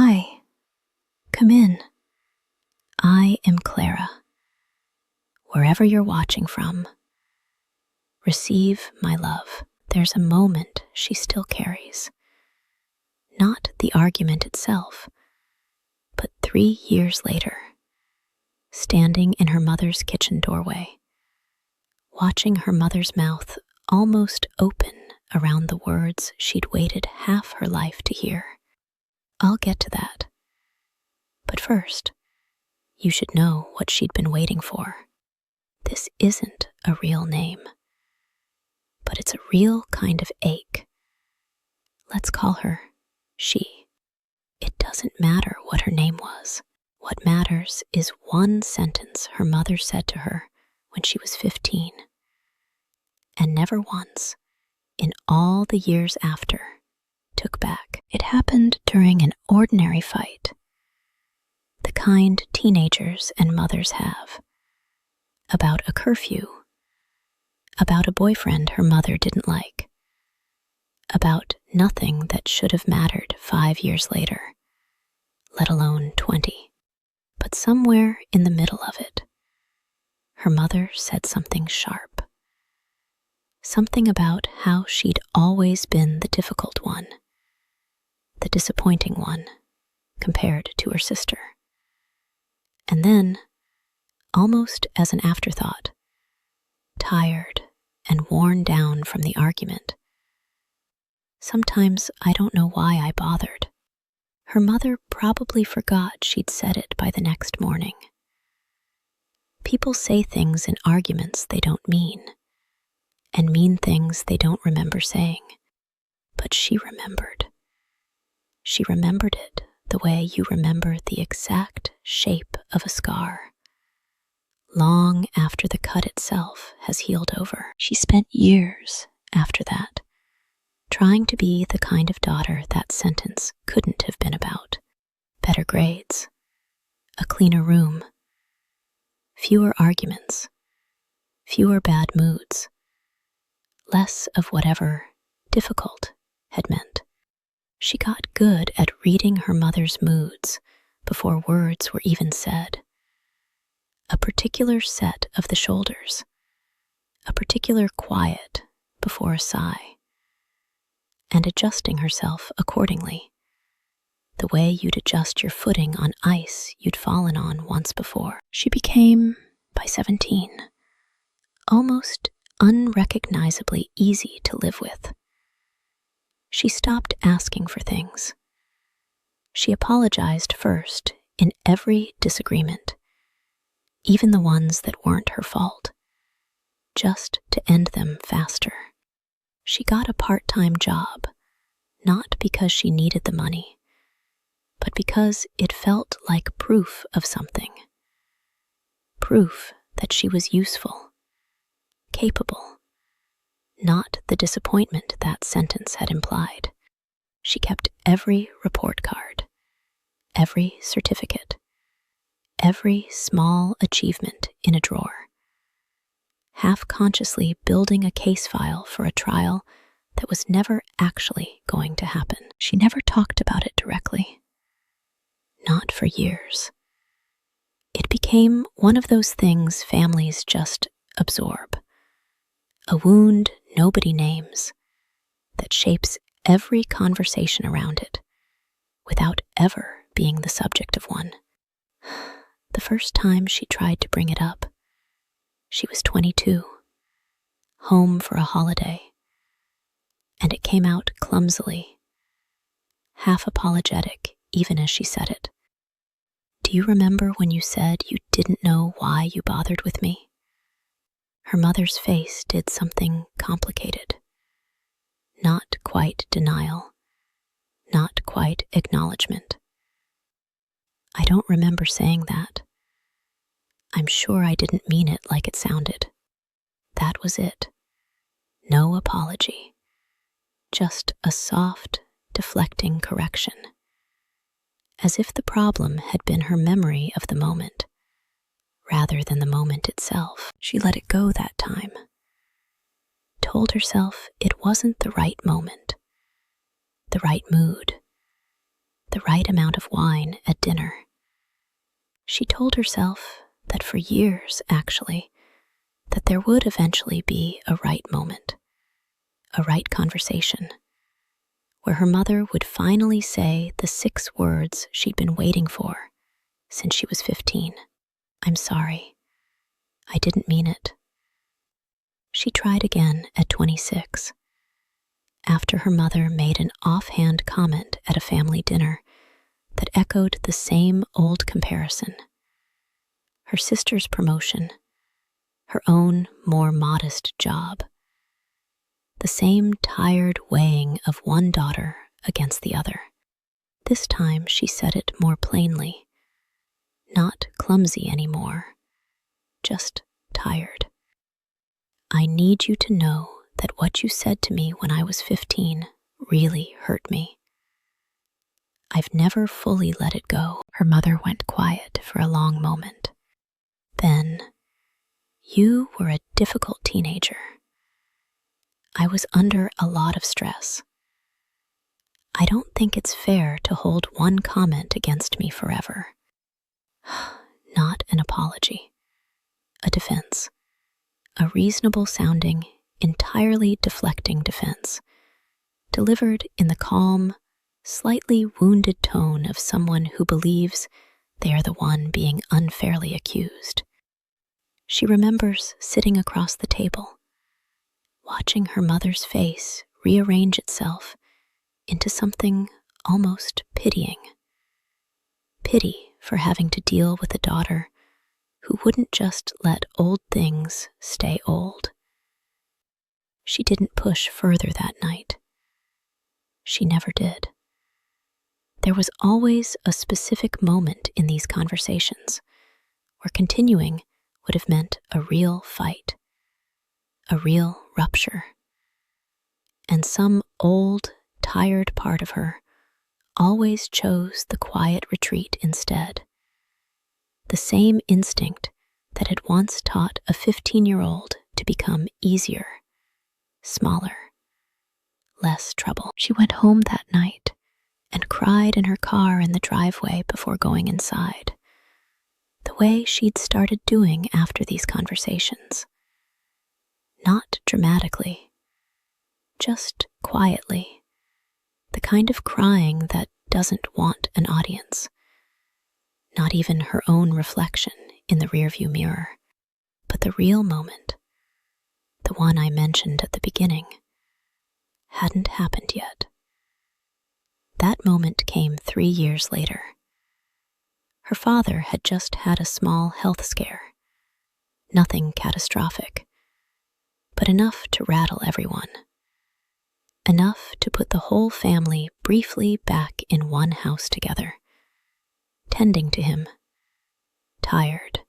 Hi, come in. I am Clara. Wherever you're watching from, receive my love. There's a moment she still carries. Not the argument itself, but 3 years later, standing in her mother's kitchen doorway, watching her mother's mouth almost open around the words she'd waited half her life to hear. I'll get to that. But first, you should know what she'd been waiting for. This isn't a real name, but it's a real kind of ache. Let's call her she. It doesn't matter what her name was. What matters is one sentence her mother said to her when she was 15, and never once, in all the years after, took back. It happened during an ordinary fight, the kind teenagers and mothers have, about a curfew, about a boyfriend her mother didn't like, about nothing that should have mattered 5 years later, let alone 20. But somewhere in the middle of it, her mother said something sharp. Something about how she'd always been the difficult one, the disappointing one, compared to her sister. And then, almost as an afterthought, tired and worn down from the argument, sometimes I don't know why I bothered. Her mother probably forgot she'd said it by the next morning. People say things in arguments they don't mean, and mean things they don't remember saying. But she remembered. She remembered it the way you remember the exact shape of a scar, long after the cut itself has healed over. She spent years after that trying to be the kind of daughter that sentence couldn't have been about. Better grades, a cleaner room, fewer arguments, fewer bad moods, less of whatever difficult had meant. She got good at reading her mother's moods before words were even said. A particular set of the shoulders, a particular quiet before a sigh, and adjusting herself accordingly, the way you'd adjust your footing on ice you'd fallen on once before. She became, by 17, almost unrecognizably easy to live with. She stopped asking for things. She apologized first in every disagreement, even the ones that weren't her fault, just to end them faster. She got a part-time job, not because she needed the money, but because it felt like proof of something. Proof that she was useful, capable, not the disappointment that sentence had implied. She kept every report card, every certificate, every small achievement in a drawer, half-consciously building a case file for a trial that was never actually going to happen. She never talked about it directly. Not for years. It became one of those things families just absorb. A wound nobody names that shapes every conversation around it without ever being the subject of one. The first time she tried to bring it up, she was 22, home for a holiday, and it came out clumsily, half apologetic even as she said it. Do you remember when you said you didn't know why you bothered with me? Her mother's face did something complicated. Not quite denial, not quite acknowledgement. I don't remember saying that. I'm sure I didn't mean it like it sounded. That was it. No apology. Just a soft, deflecting correction. As if the problem had been her memory of the moment, rather than the moment itself. She let it go that time. Told herself it wasn't the right moment, the right mood, the right amount of wine at dinner. She told herself that for years, actually, that there would eventually be a right moment, a right conversation, where her mother would finally say the 6 words she'd been waiting for since she was 15. "I'm sorry. I didn't mean it." She tried again at 26, after her mother made an offhand comment at a family dinner that echoed the same old comparison. Her sister's promotion, her own more modest job, the same tired weighing of one daughter against the other. This time she said it more plainly, not clumsy anymore, just tired. "I need you to know that what you said to me when I was 15 really hurt me. I've never fully let it go." Her mother went quiet for a long moment. Then, "You were a difficult teenager. I was under a lot of stress. I don't think it's fair to hold one comment against me forever." Not an apology, a defense, a reasonable sounding, entirely deflecting defense, delivered in the calm, slightly wounded tone of someone who believes they are the one being unfairly accused. She remembers sitting across the table, watching her mother's face rearrange itself into something almost pitying. Pity for having to deal with a daughter who wouldn't just let old things stay old. She didn't push further that night. She never did. There was always a specific moment in these conversations where continuing would have meant a real fight, a real rupture. And some old, tired part of her always chose the quiet retreat instead. The same instinct that had once taught a 15-year-old to become easier, smaller, less trouble. She went home that night and cried in her car in the driveway before going inside, the way she'd started doing after these conversations. Not dramatically, just quietly, the kind of crying that doesn't want an audience, not even her own reflection in the rearview mirror, but the real moment, the one I mentioned at the beginning, hadn't happened yet. That moment came 3 years later. Her father had just had a small health scare, nothing catastrophic, but enough to rattle everyone. Enough to put the whole family briefly back in one house together, tending to him, tired,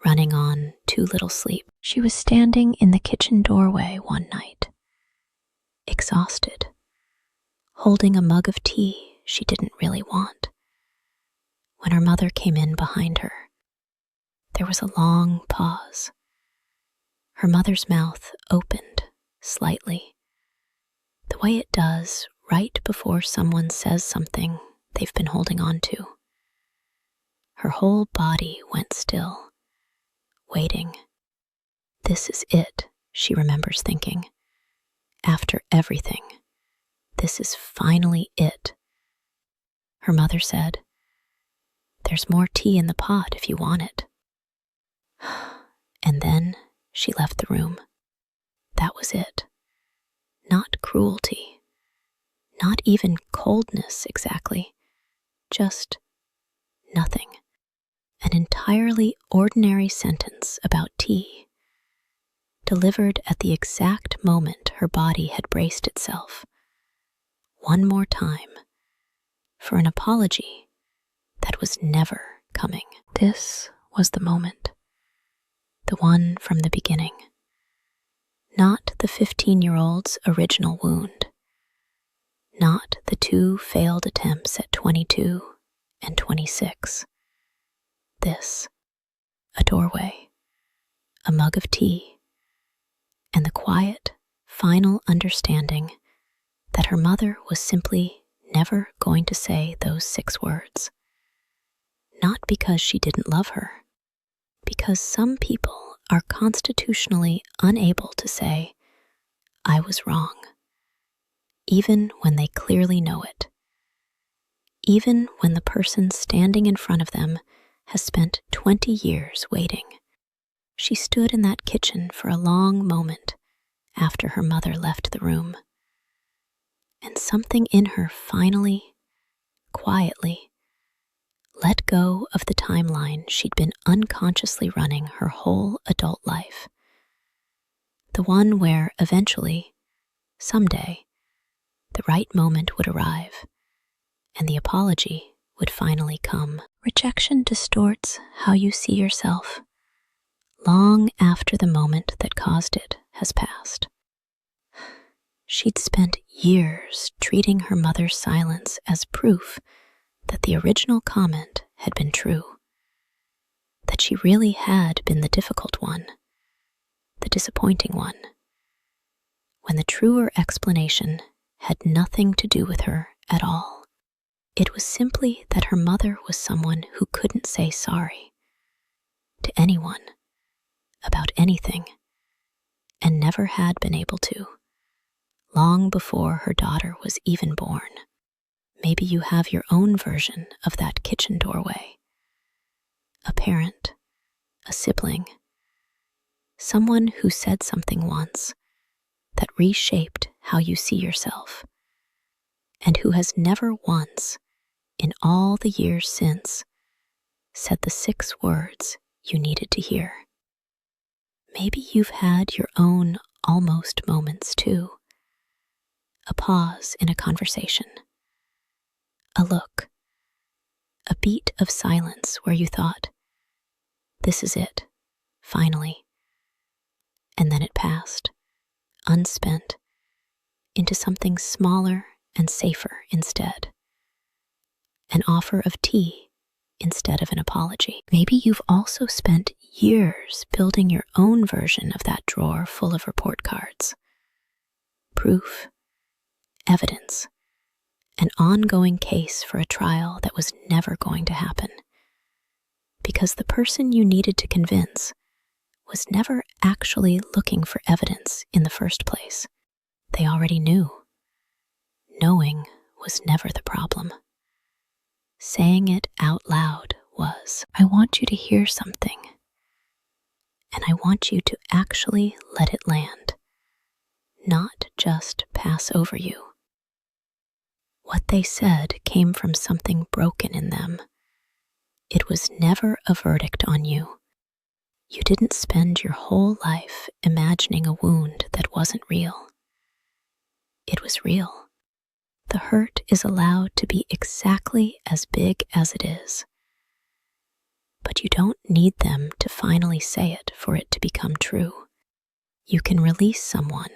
running on too little sleep. She was standing in the kitchen doorway one night, exhausted, holding a mug of tea she didn't really want, when her mother came in behind her. There was a long pause. Her mother's mouth opened slightly, the way it does right before someone says something they've been holding on to. Her whole body went still, waiting. This is it, she remembers thinking. After everything, this is finally it. Her mother said, "There's more tea in the pot if you want it." And then she left the room. That was it. Not cruelty, not even coldness exactly, just nothing. An entirely ordinary sentence about tea, delivered at the exact moment her body had braced itself, one more time, for an apology that was never coming. This was the moment, the one from the beginning. Not the 15-year-old's original wound, not the 2 failed attempts at 22 and 26. This, a doorway, a mug of tea, and the quiet, final understanding that her mother was simply never going to say those 6 words. Not because she didn't love her, because some people are constitutionally unable to say, "I was wrong," even when they clearly know it. Even when the person standing in front of them has spent 20 years waiting. She stood in that kitchen for a long moment after her mother left the room. And something in her finally, quietly, let go of the timeline she'd been unconsciously running her whole adult life. The one where eventually, someday, the right moment would arrive and the apology would finally come. Rejection distorts how you see yourself long after the moment that caused it has passed. She'd spent years treating her mother's silence as proof that the original comment had been true, that she really had been the difficult one, the disappointing one, when the truer explanation had nothing to do with her at all. It was simply that her mother was someone who couldn't say sorry to anyone about anything, and never had been able to, long before her daughter was even born. Maybe you have your own version of that kitchen doorway. A parent, a sibling, someone who said something once that reshaped how you see yourself, and who has never once, in all the years since, said the 6 words you needed to hear. Maybe you've had your own almost moments too. A pause in a conversation, a look, a beat of silence where you thought, "This is it, finally." And then it passed, unspent, into something smaller and safer instead. An offer of tea instead of an apology. Maybe you've also spent years building your own version of that drawer full of report cards. Proof, evidence, an ongoing case for a trial that was never going to happen. Because the person you needed to convince was never actually looking for evidence in the first place. They already knew. Knowing was never the problem. Saying it out loud was, "I want you to hear something, and I want you to actually let it land, not just pass over you." What they said came from something broken in them. It was never a verdict on you. You didn't spend your whole life imagining a wound that wasn't real. It was real. The hurt is allowed to be exactly as big as it is. But you don't need them to finally say it for it to become true. You can release someone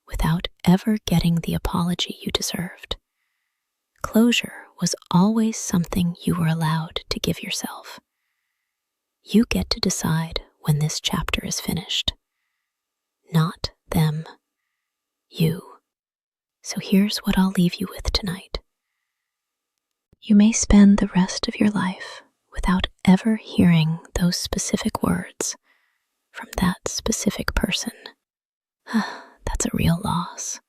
without ever getting the apology you deserved. Closure was always something you were allowed to give yourself. You get to decide when this chapter is finished. Not them, you. So here's what I'll leave you with tonight. You may spend the rest of your life without ever hearing those specific words from that specific person. That's a real loss.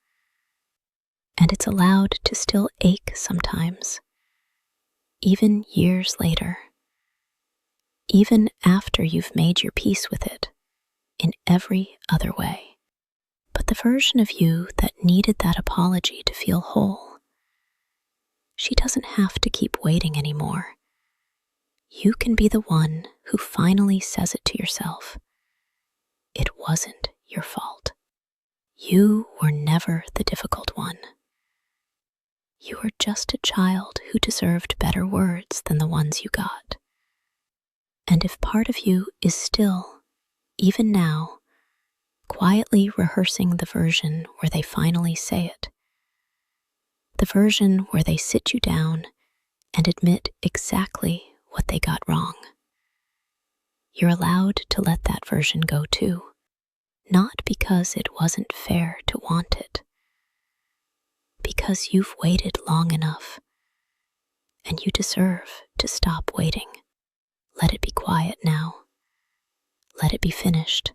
And it's allowed to still ache sometimes, even years later, even after you've made your peace with it in every other way. But the version of you that needed that apology to feel whole, she doesn't have to keep waiting anymore. You can be the one who finally says it to yourself. It wasn't your fault. You were never the difficult one. You were just a child who deserved better words than the ones you got. And if part of you is still, even now, quietly rehearsing the version where they finally say it, the version where they sit you down and admit exactly what they got wrong, you're allowed to let that version go too. Not because it wasn't fair to want it, because you've waited long enough, and you deserve to stop waiting. Let it be quiet now. Let it be finished.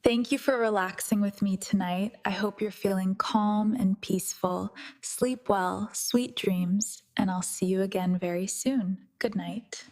Thank you for relaxing with me tonight. I hope you're feeling calm and peaceful. Sleep well, sweet dreams, and I'll see you again very soon. Good night.